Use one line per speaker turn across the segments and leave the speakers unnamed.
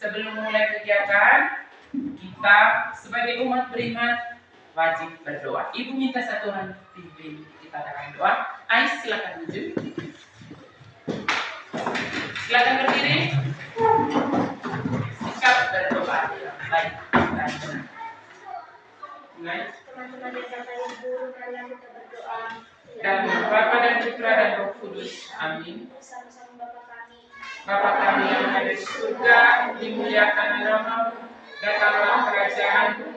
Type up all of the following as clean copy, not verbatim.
sebelum mulai kegiatan, kita sebagai umat beriman wajib berdoa. Ibu minta satu orang pimpin kita adakan doa. Ais, silakan maju. Silakan berdiri. Sikap berdoa. Baik. Mulai.
Teman-teman yang kata guru, kalian kita berdoa.
Dan Bapa dan Putra dan Roh Kudus. Amin.
Bersama-sama Bapa kami.
Bapa kami yang ada di surga, dimuliakan namamu, datanglah kerajaanmu,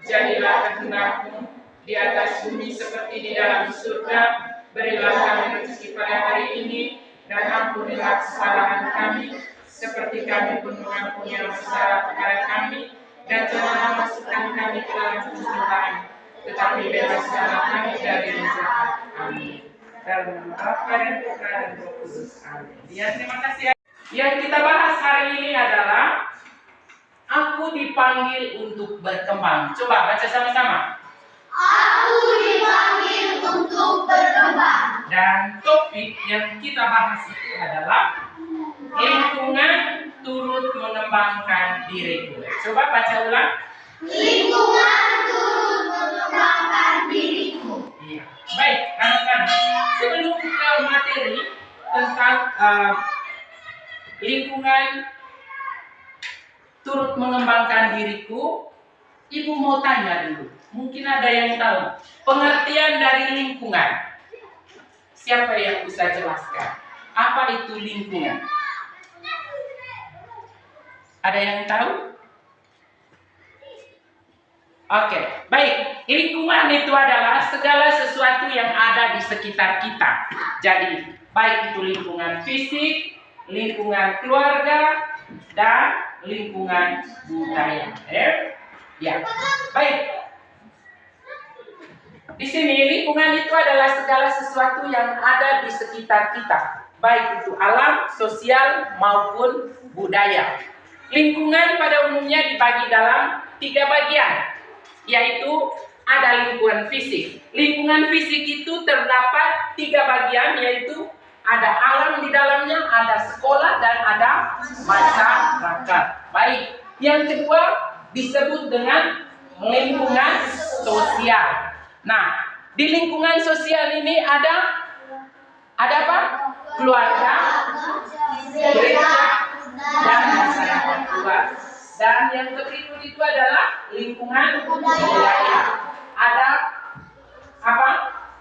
jadilah kehendakmu di atas bumi seperti di dalam surga. Berilah kami rezeki pada hari ini, dan ampunilah kesalahan kami, seperti kami pun mengampuni yang bersalah kepada kami, dan janganlah masukkan kami ke dalam pencobaan, tetapi bebaskanlah kami dari yang jahat. Amin. Dalam nama Bapa dan Putra dan Roh Kudus. Amin. Ya, terima kasih. Yang kita bahas hari ini adalah aku dipanggil untuk berkembang. Coba baca sama-sama.
Aku dipanggil untuk berkembang.
Dan topik yang kita bahas itu adalah lingkungan turut mengembangkan diriku. Coba baca ulang.
Lingkungan turut mengembangkan diriku.
Iya. Baik, anak-anak. Sebelum ke materi tentang lingkungan turut mengembangkan diriku, ibu mau tanya dulu. Mungkin ada yang tahu pengertian dari lingkungan. Siapa yang bisa jelaskan? Apa itu lingkungan? Ada yang tahu? Oke, baik. Lingkungan itu adalah segala sesuatu yang ada di sekitar kita. Jadi, baik itu lingkungan fisik, lingkungan keluarga, dan lingkungan budaya. Ya, baik. Di sini lingkungan itu adalah segala sesuatu yang ada di sekitar kita, baik itu alam, sosial, maupun budaya. Lingkungan pada umumnya dibagi dalam 3 bagian, yaitu ada lingkungan fisik. Lingkungan fisik itu terdapat 3 bagian, yaitu ada alam di dalamnya, ada sekolah, dan ada masyarakat. Baik. Yang kedua disebut dengan lingkungan sosial. Nah, di lingkungan sosial ini ada apa? Keluarga, gereja, dan masyarakat luas. Dan yang berikut itu adalah lingkungan budaya. Ada apa?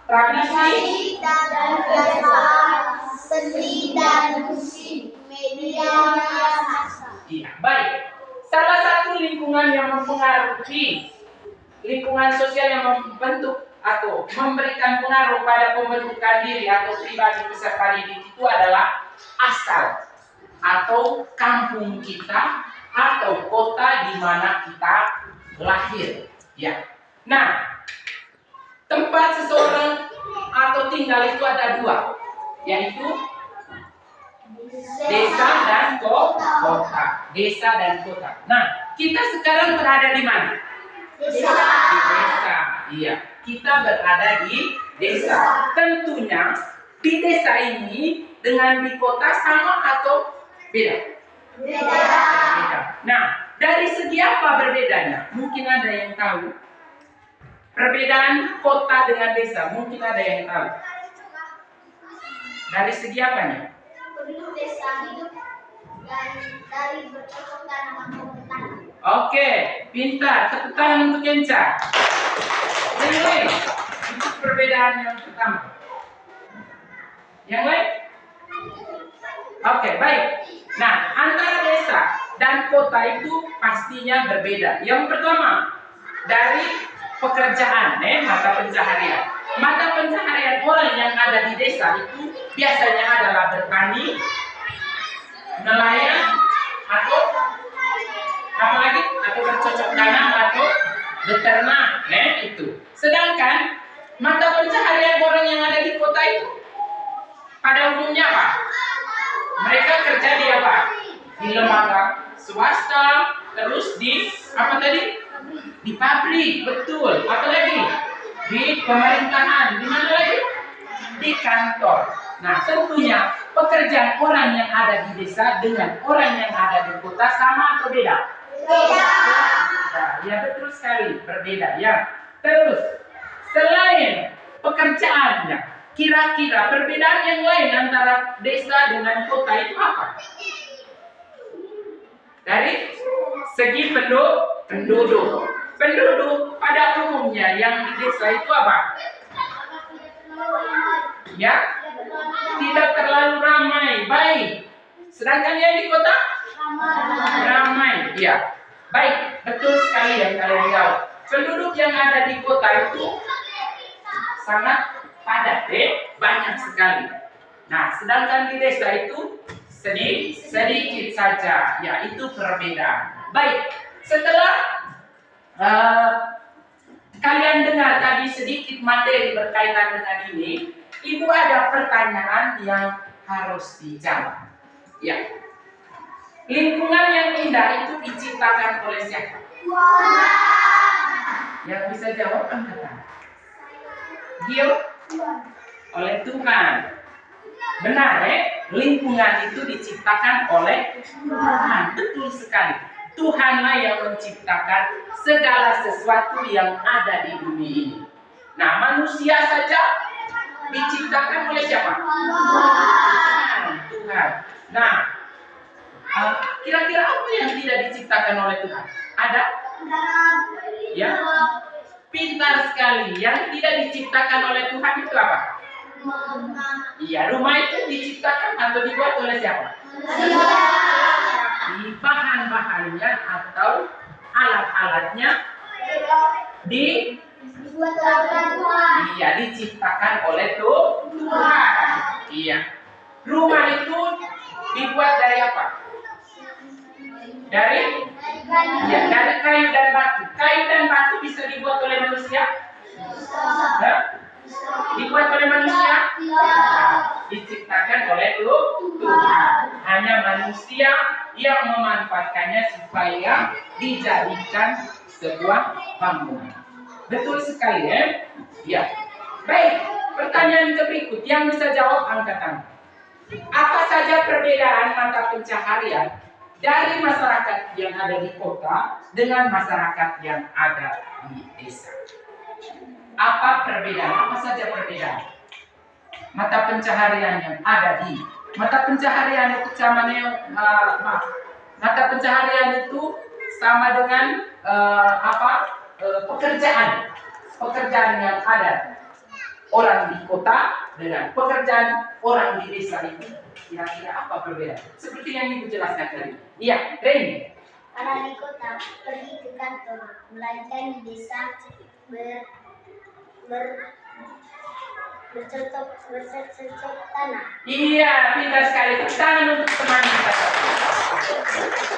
Tradisi
dan kebiasaan, seni dan musik, media dan sastra.
Iya, baik. Salah satu lingkungan yang mempengaruhi lingkungan sosial yang membentuk atau memberikan pengaruh pada pembentukan diri atau pribadi peserta didik itu adalah asal atau kampung kita atau kota di mana kita lahir. Ya. Nah, tempat seseorang atau tinggal itu ada 2, yaitu desa dan kota. Desa dan kota. Nah, kita sekarang berada di mana?
Desa.
Di desa. Iya, kita berada di desa. Tentunya di desa ini dengan di kota sama atau beda? Beda. Nah, dari segi apa berbedanya? Mungkin ada yang tahu. Perbedaan kota dengan desa, mungkin ada yang tahu. Dari segi apanya?
Penduduk desa hidup dan dari bercocok tanam atau bertanam.
Oke, pintar. Tepuk tangan untuk Kenca. Yang lain, itu perbedaan yang pertama. Yang lain? Oke, baik. Nah, antara desa dan kota itu pastinya berbeda. Yang pertama, dari pekerjaan, mata pencaharian. Mata pencaharian orang yang ada di desa itu biasanya adalah bertani, nelayan, atau apa lagi? Atau bercocok tanam atau beternak, itu. Sedangkan mata pencaharian orang yang ada di kota itu pada umumnya apa? Mereka kerja di apa? Di lembaga swasta, terus di apa tadi? Di pabrik, betul. Apa lagi? Di pemerintahan. Di mana lagi? Di kantor. Nah, tentunya pekerjaan orang yang ada di desa dengan orang yang ada di kota sama atau beda?
Beda.
Ya, betul sekali, berbeda ya. Terus, selain pekerjaannya, kira-kira perbedaan yang lain antara desa dengan kota itu apa? Dari segi penduduk. Penduduk pada umumnya yang di desa itu apa? Ya, tidak terlalu ramai. Baik. Sedangkan yang di kota? Ramai. Ya. Baik, betul sekali yang kalian jawab. Penduduk yang ada di kota itu sangat padat, banyak sekali. Nah, sedangkan di desa itu sedikit saja. Ya, itu perbedaan. Baik, setelah kalian dengar tadi sedikit materi berkaitan dengan ini, Ibu ada pertanyaan yang harus dijawab. Ya. Lingkungan yang indah itu diciptakan oleh siapa? Yang bisa jawab angkat tangan. Gio? Oleh Tuhan. Benar, lingkungan itu diciptakan oleh Tuhan. Betul sekali. Tuhanlah yang menciptakan segala sesuatu yang ada di bumi ini. Nah, manusia saja diciptakan oleh siapa? Tuhan. Nah, kira-kira apa yang tidak diciptakan oleh Tuhan? Ada? Ya. Pintar sekali. Yang tidak diciptakan oleh Tuhan itu apa? Iya, rumah itu diciptakan atau dibuat oleh siapa? Di bahan-bahannya atau alat-alatnya diciptakan oleh Tuhan. Iya. Rumah itu dibuat dari apa? Dari kayu dan batu. Kayu dan batu bisa dibuat oleh manusia? Dibuat oleh manusia? Diciptakan oleh Tuhan. Hanya manusia yang memanfaatkannya supaya dijadikan sebuah bangunan. Betul sekali, ya. Baik, pertanyaan berikut yang bisa jawab angkat tangan. Apa saja perbedaan mata pencaharian dari masyarakat yang ada di kota dengan masyarakat yang ada di desa? Apa perbedaan? Apa saja perbedaan mata pencaharian yang ada di mata pencaharian itu sama dengan mata pencaharian itu sama dengan pekerjaan yang ada orang di kota dengan pekerjaan orang di desa itu kira-kira apa perbedaan? Seperti yang Ibu jelaskan tadi. Iya, Ren.
Kalau di kota pergi ke kantor, melainkan di desa bercocok tanah.
Iya, pintar sekali. Tangan untuk teman kita.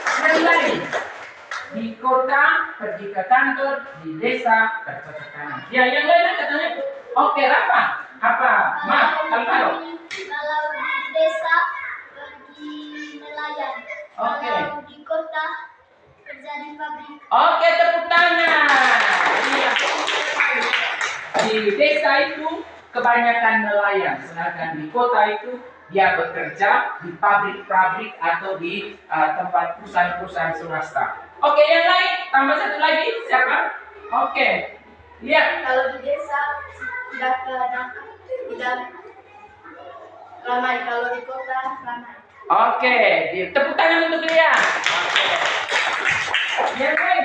Sekali lagi. Di kota pergi ke kantor, di desa bercocok tanam. Ya, yang lain katanya. Oke, Rafa. Apa? Kalau
di desa pergi nelayan.
Oke.
Kalau di kota kerja di pabrik.
Oke, tepuk tangan. Iya. Di desa itu kebanyakan nelayan, sedangkan di kota itu dia bekerja di pabrik-pabrik atau di tempat perusahaan-perusahaan swasta. Oke, yang lain tambah satu lagi siapa? Oke, lihat.
Kalau di desa tidak ramai, kalau di kota ramai.
Oke, tepuk tangan untuk dia. Oke. Yang lain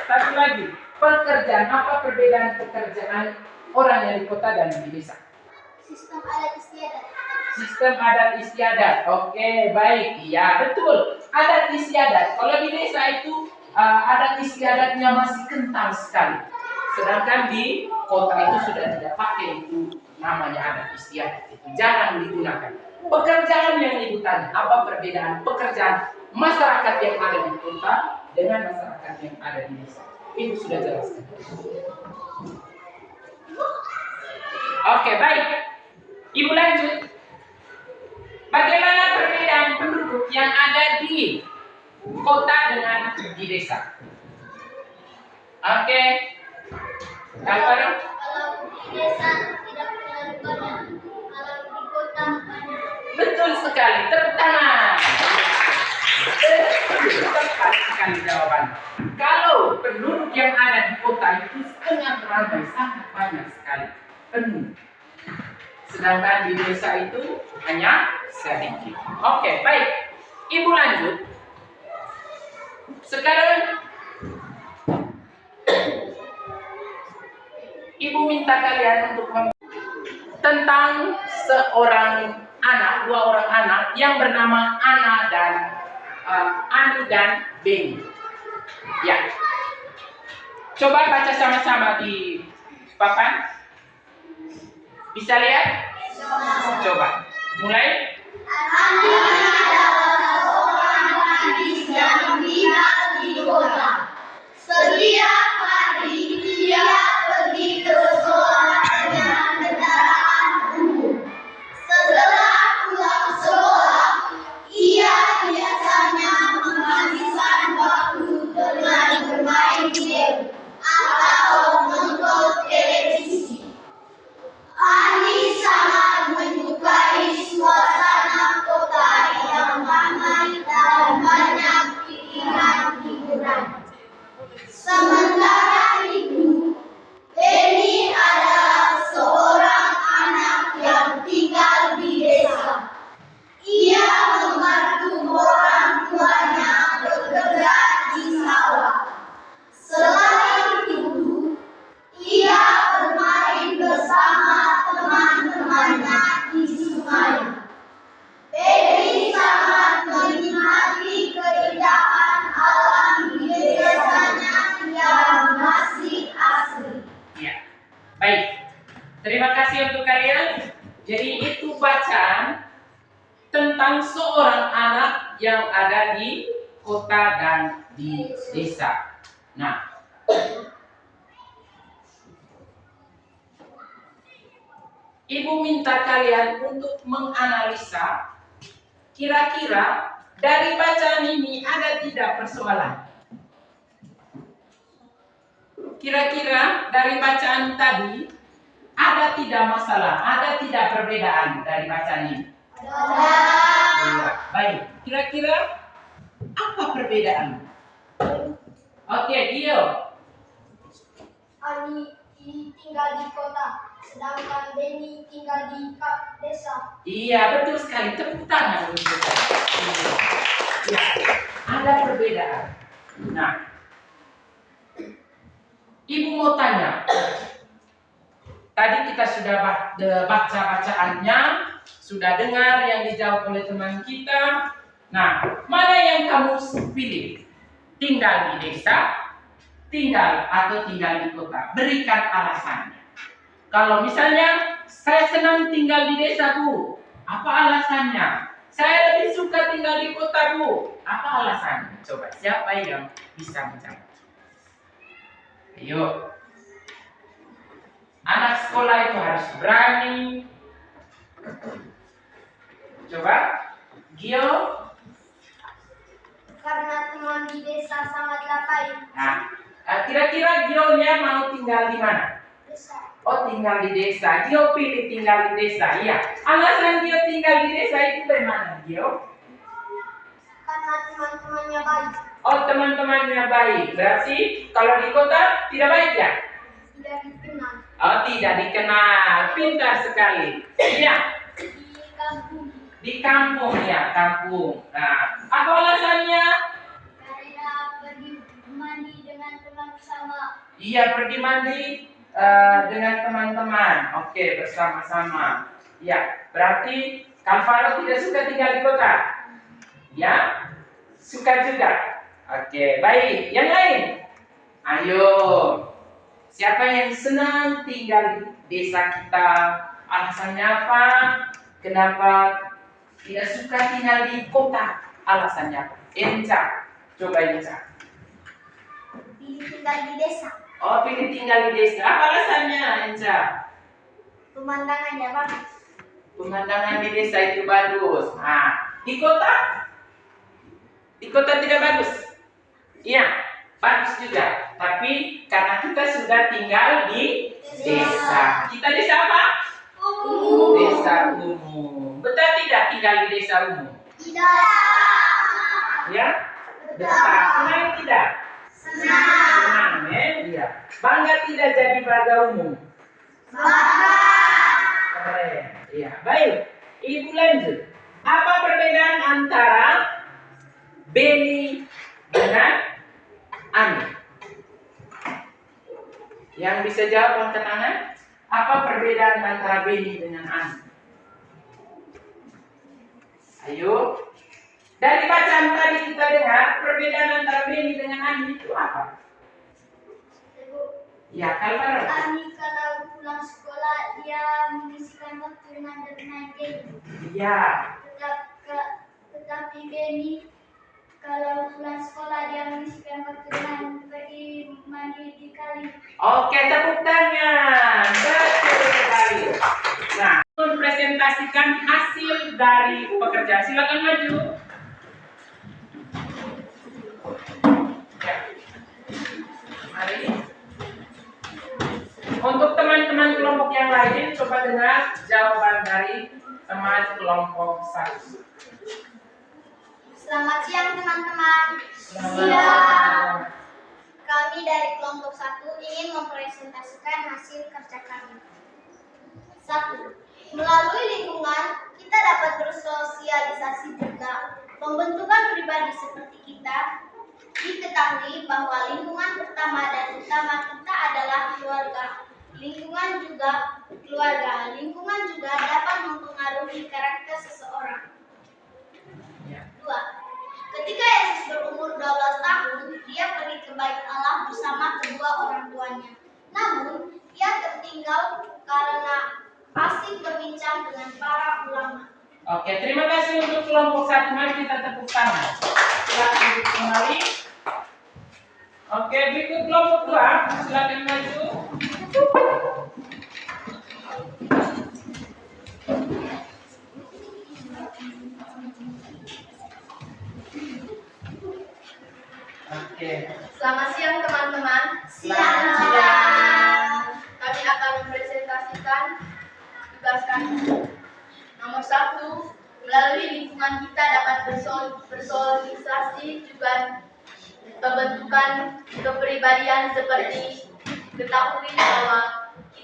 satu lagi. Pekerjaan, apa perbedaan pekerjaan orang yang di kota dan di desa?
Sistem adat istiadat.
Sistem adat istiadat. Oke, baik. Iya, betul. Adat istiadat. Kalau di desa itu adat istiadatnya masih kental sekali. Sedangkan di kota itu sudah tidak pakai itu namanya adat istiadat. Itu jarang digunakan. Pekerjaan yang Ibu tanya, apa perbedaan pekerjaan masyarakat yang ada di kota dengan masyarakat yang ada di desa? Ibu sudah jelaskan. Oke, baik. Ibu lanjut. Bagaimana perbedaan penduduk yang ada di kota dengan di desa? Oke.
Kalau di desa tidak terlalu banyak. Kalau di kota banyak.
Betul sekali. Tepuk tangan. Tepat sekali jawaban. Kalau penduduk yang ada di kota itu sangat ramai, sangat banyak sekali, penuh. Sedangkan di desa itu hanya sedikit. Oke, baik. Ibu lanjut. Sekarang Ibu minta kalian untuk tentang seorang anak, dua orang anak yang bernama Ani dan Beni. Ya. Coba baca sama-sama di papan. Bisa lihat? Coba. Mulai.
Ani adalah seorang gadis yang tinggal di kota. Setiap hari ia pergi ke sekolah dengan kendaraan umum. Setelah pulang sekolah, ia biasanya menghabiskan waktu dengan bermain game atau menonton televisi. Ani sangat menyukai suasana kota yang ramai dan banyak pilihan hiburan. Sementara itu, Beni adalah seorang anak yang tinggal di desa. Ia membantu orang tuanya bekerja di sawah. Selain itu, ia bermain bersama teman-temannya di sungai. Beni sangat menikmati keindahan alam di desanya yang masih asri.
Ya. Baik. Terima kasih untuk kalian. Jadi itu bacaan tentang seorang anak yang ada di kota dan di desa. Nah, Ibu minta kalian untuk menganalisa kira-kira dari bacaan ini ada tidak persoalan? Kira-kira dari bacaan tadi ada tidak masalah, ada tidak perbedaan dari bacaan ini? Ada. Baik, kira-kira apa perbedaan? Oke, Gio.
Ani tinggal di kota, sedangkan Beni tinggal di desa.
Iya, betul sekali. Tepuk tangan untuk ya, ada perbedaan. Nah, Ibu mau tanya. Tadi kita sudah baca bacaannya, sudah dengar yang dijawab oleh teman kita. Nah, mana yang kamu pilih? Tinggal di desa, tinggal di kota? Berikan alasannya. Kalau misalnya saya senang tinggal di desa, Bu, apa alasannya? Saya lebih suka tinggal di kota, Bu, apa alasannya? Coba siapa yang bisa menjawab? Ayo. Anak sekolah itu harus berani. Coba, Gio.
Karena teman di desa sangatlah baik.
Nah, kira-kira Gio-nya mau tinggal di mana?
Desa.
Oh, tinggal di desa. Gio pilih tinggal di desa. Iya. Alasan Gio tinggal di desa itu bagaimana, Gio?
Karena teman-temannya baik.
Oh, teman-temannya baik. Berarti kalau di kota tidak baik ya?
Tidak dikenal.
Oh, tidak dikenal. Pintar sekali. Iya.
Di kampung.
Di kampung ya, kampung. Nah, apa alasannya?
Karena pergi mandi dengan teman bersama.
Iya, pergi mandi dengan teman-teman. Oke, bersama-sama. Ya, berarti Kalvaro tidak suka tinggal di kota? Ya, suka juga. Oke, baik. Yang lain? Ayo. Siapa yang senang tinggal di desa kita? Alasannya apa? Kenapa tidak suka tinggal di kota? Alasannya apa? Enca. Coba Enca.
Pilih tinggal di desa.
Oh, pilih tinggal di desa. Apa alasannya, Enca?
Pemandangannya bagus.
Pemandangan di desa itu bagus. Nah, di kota? Di kota tidak bagus. Iya, bagus juga. Tapi karena kita sudah tinggal di desa. Kita desa apa? Desa umum. Betah tidak tinggal di desa umum?
Tidak.
Ya? Betah. Senang tidak? Senang, ya? Iya. Bangga tidak jadi warga umum? Keren. Iya. Baik. Ibu lanjut. Apa perbedaan antara Beni dengan Ani? Yang bisa jawab angkat tangan. Apa perbedaan antara Beni dengan Ani? Ayo. Dari bacaan tadi kita dengar perbedaan antara Beni dengan Ani itu apa? Ya, kalau
Ani kalau pulang sekolah dia mengisikan waktu dengan bermain game.
ya.
Tetapi Beni kalau pulang sekolah dia mengisikan waktu dengan pergi mandi di kali.
Oke, tepuk tangan. Betul sekali. Nah, presentasikan hasil dari pekerjaan. Silakan maju. Ya. Mari. Untuk teman-teman kelompok yang lain, coba dengar jawaban dari teman kelompok 1.
Selamat siang teman-teman.
Siang.
Kami dari kelompok 1 ingin mempresentasikan hasil kerja kami. 1. Melalui lingkungan, kita dapat bersosialisasi juga. Pembentukan pribadi seperti kita, diketahui bahwa lingkungan pertama dan utama kita adalah keluarga. Lingkungan juga keluarga. Lingkungan juga dapat mempengaruhi karakter seseorang. 2. Ketika Yesus berumur 12 tahun, dia pergi ke Bait Allah bersama kedua orang tuanya. Namun, ia tertinggal karena asik berbincang dengan para ulama.
Oke, terima kasih untuk kelompok 1. Mari kita tepuk tangan. Silakan duduk kembali. Oke, berikut kelompok 2. Silakan maju. Oke.
Selamat siang teman-teman.
Siang.
Kami akan mempresentasikan tugas kami. Nomor 1, melalui lingkungan kita dapat bersosialisasi juga pembentukan kepribadian seperti kita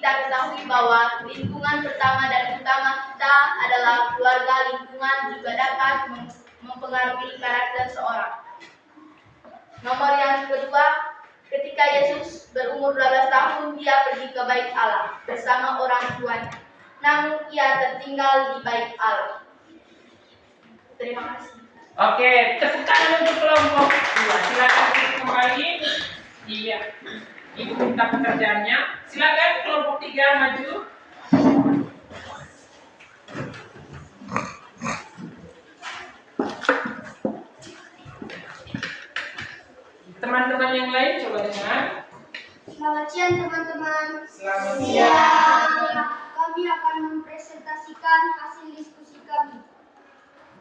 ketahui bahwa lingkungan pertama dan utama kita adalah keluarga. Lingkungan juga dapat mempengaruhi karakter seorang. Nomor yang kedua, ketika Yesus berumur 12 tahun, dia pergi ke Bait Allah bersama orang tuanya. Namun ia tertinggal di Bait Allah. Terima kasih.
Oke, tepuk tangan untuk kelompok 2. Silakan duduk kembali. Iya. Ibu minta pekerjaannya. Silakan kelompok 3 maju. Teman-teman yang lain coba dengar.
Selamat siang teman-teman.
Selamat siang.
Kami akan mempresentasikan hasil diskusi kami.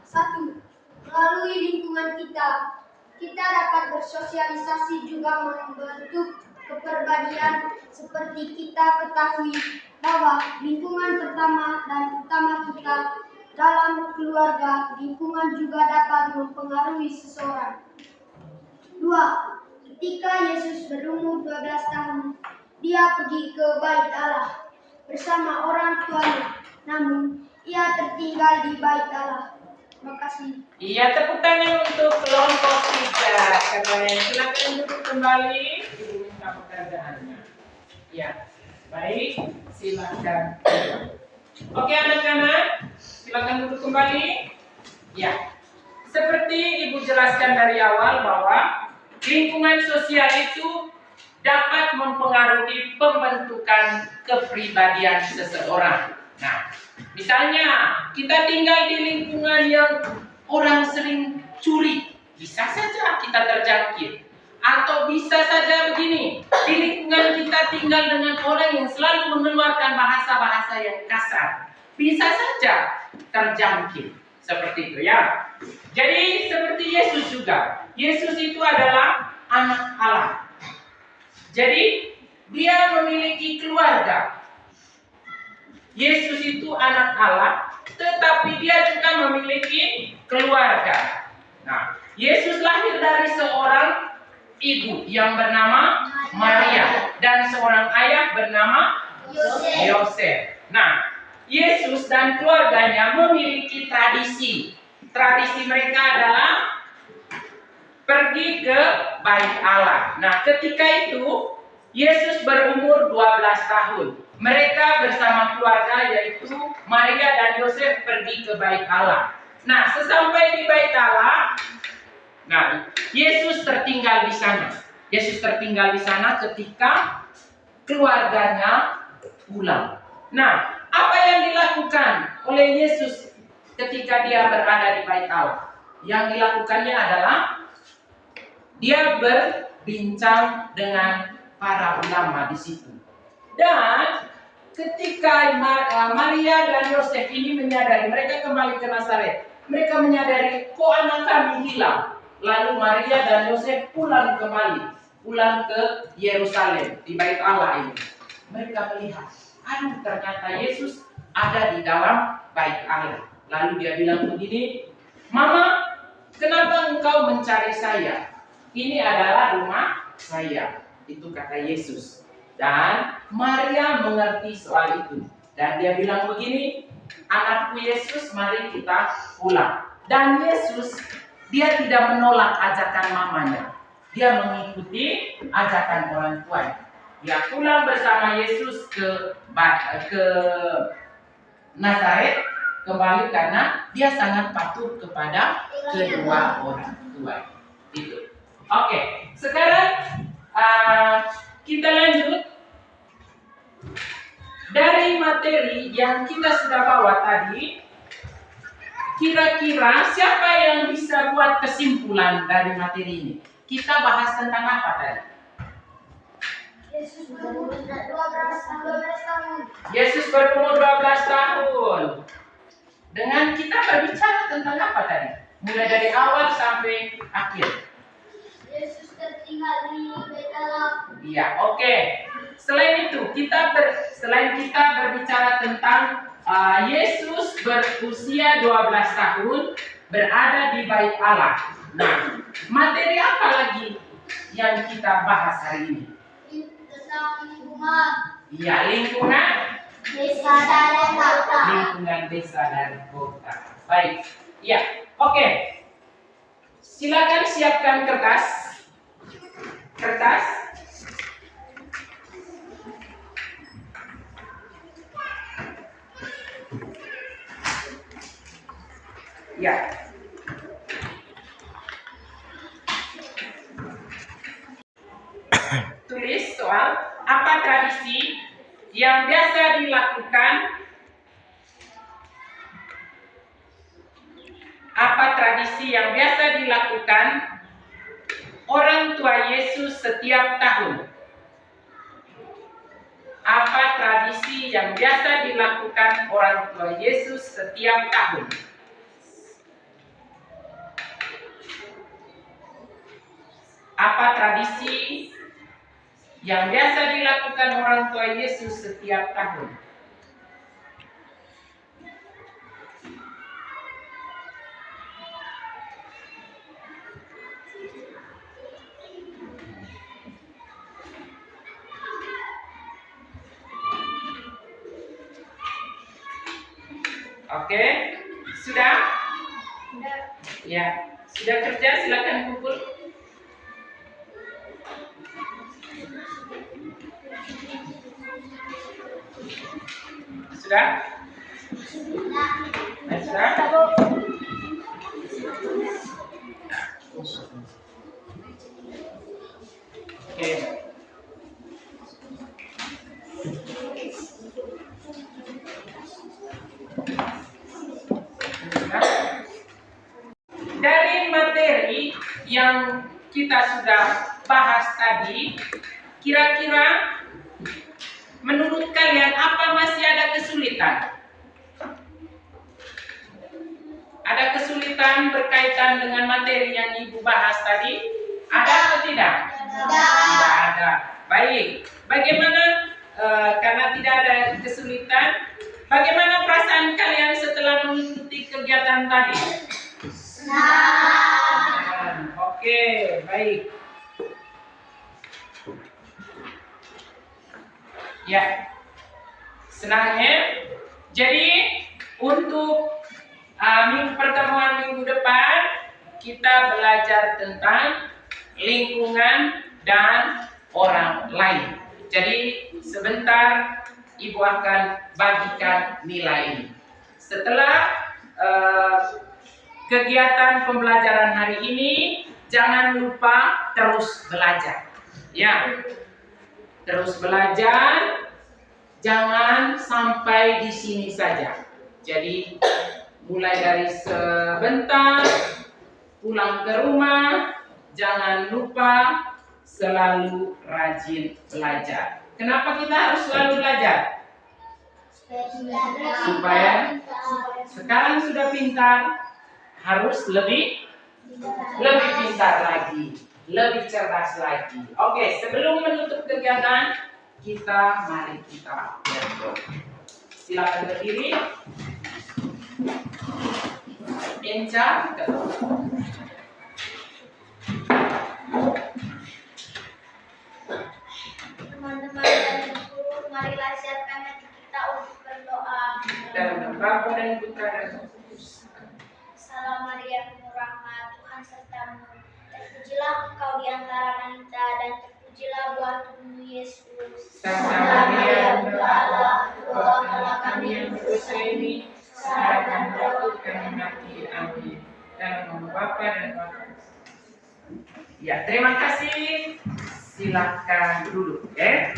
1. Melalui lingkungan kita dapat bersosialisasi juga membentuk kepribadian seperti kita ketahui bahwa lingkungan pertama dan utama kita dalam keluarga. Lingkungan juga dapat mempengaruhi seseorang. 2. Ketika Yesus berumur 12 tahun, dia pergi ke Bait Allah bersama orang tuanya. Namun, ia tertinggal di Bait Allah. Terima kasih.
Iya, tepuk tangan untuk kelompok 3. Katanya silakan duduk kembali. Ibu minta pekerjaannya. Ya, baik. Silakan. Oke anak-anak, silakan duduk kembali. Ya, seperti Ibu jelaskan dari awal bahwa lingkungan sosial itu dapat mempengaruhi pembentukan kepribadian seseorang. Nah, misalnya kita tinggal di lingkungan yang orang sering curi, bisa saja kita terjangkit. Atau bisa saja begini, di lingkungan kita tinggal dengan orang yang selalu mengeluarkan bahasa-bahasa yang kasar, bisa saja terjangkit. Seperti itu ya. Jadi seperti Yesus juga. Yesus itu adalah anak Allah. Jadi dia memiliki keluarga. Yesus itu anak Allah, tetapi dia juga memiliki keluarga. Nah, Yesus lahir dari seorang ibu yang bernama Maria dan seorang ayah bernama Yosef. Nah, Yesus dan keluarganya memiliki tradisi. Tradisi mereka adalah pergi ke bait Allah. Nah, ketika itu Yesus berumur 12 tahun. Mereka bersama keluarga yaitu Maria dan Yosef pergi ke bait Allah. Nah, sesampai di bait Allah, nah, Yesus tertinggal di sana. Yesus tertinggal di sana ketika keluarganya pulang. Nah, apa yang dilakukan oleh Yesus ketika dia berada di bait Allah? Yang dilakukannya adalah dia berbincang dengan para ulama di situ. Dan ketika Maria dan Yosef ini menyadari, mereka kembali ke Nazaret. Mereka menyadari, kok anak kami hilang. Lalu Maria dan Yosef pulang kembali, pulang ke Yerusalem di bait Allah ini. Mereka melihat, aduh ternyata Yesus ada di dalam bait Allah. Lalu dia bilang begini, Mama, kenapa engkau mencari saya? Ini adalah rumah saya. Itu kata Yesus. Dan Maria mengerti soal itu. Dan dia bilang begini, anakku Yesus, mari kita pulang. Dan Yesus, dia tidak menolak ajakan mamanya. Dia mengikuti ajakan orang tuanya. Dia pulang bersama Yesus ke Nazaret kembali karena dia sangat patuh kepada kedua orang tua. Itu. Oke, sekarang kita lanjut dari materi yang kita sudah bawa tadi. Kira-kira siapa yang bisa buat kesimpulan dari materi ini? Kita bahas tentang apa tadi?
Yesus berumur 12 tahun.
Yesus berumur 12 tahun. Dengan kita berbicara tentang apa tadi? Mulai dari awal sampai akhir.
Yesus tertinggal di bait Allah.
Iya, oke. Selain itu, selain kita berbicara tentang Yesus berusia 12 tahun berada di bait Allah. Nah, materi apa lagi yang kita bahas hari ini?
Tentang lingkungan.
Iya, lingkungan
Desa dan kota.
lingkungan desa dan kota. Baik, iya, oke. Silakan siapkan kertas. Ya. Tulis soal apa tradisi yang biasa dilakukan. Apa tradisi yang biasa dilakukan orang tua Yesus setiap tahun? Apa tradisi yang biasa dilakukan orang tua Yesus setiap tahun? Apa tradisi yang biasa dilakukan orang tua Yesus setiap tahun? Oke, sudah? Ya, sudah kerja, silakan kumpul. Sudah? Sudah? Oke. Dari materi yang kita sudah bahas tadi, kira-kira menurut kalian apa masih ada kesulitan? Ada kesulitan berkaitan dengan materi yang Ibu bahas tadi? Ada atau tidak? Tidak ada. Baik. Bagaimana karena tidak ada kesulitan, Bagaimana perasaan kalian setelah mengikuti kegiatan tadi?
Senang.
Oke, baik. Ya, senangnya. Jadi untuk pertemuan minggu depan kita belajar tentang lingkungan dan orang lain. Jadi sebentar Ibu akan bagikan nilai ini. Setelah kegiatan pembelajaran hari ini, jangan lupa terus belajar. Ya, terus belajar, jangan sampai di sini saja. Jadi mulai dari sebentar pulang ke rumah, jangan lupa selalu rajin belajar. Kenapa kita harus selalu belajar? Supaya sekarang sudah pintar, harus lebih pintar lagi, lebih cerdas lagi. Oke, sebelum menutup kegiatan, mari kita berdoa. Silakan berdiri. Enca.
Teman-teman dan guru, marilah siapkan hati kita untuk berdoa.
Dalam nama Bapa dan Putra dan Roh Kudus.
Salam Maria, penuh rahmat, Tuhan sertamu. Terpujilah engkau di antara wanita dan terpujilah buah tubuhmu Yesus.
Santa Maria, Bunda Allah, doakanlah kami yang berdosa ini, sekarang dan waktu kami mati. Amin. Dalam nama Bapa dan Putra. Ya, terima kasih. Silakan duduk, ya.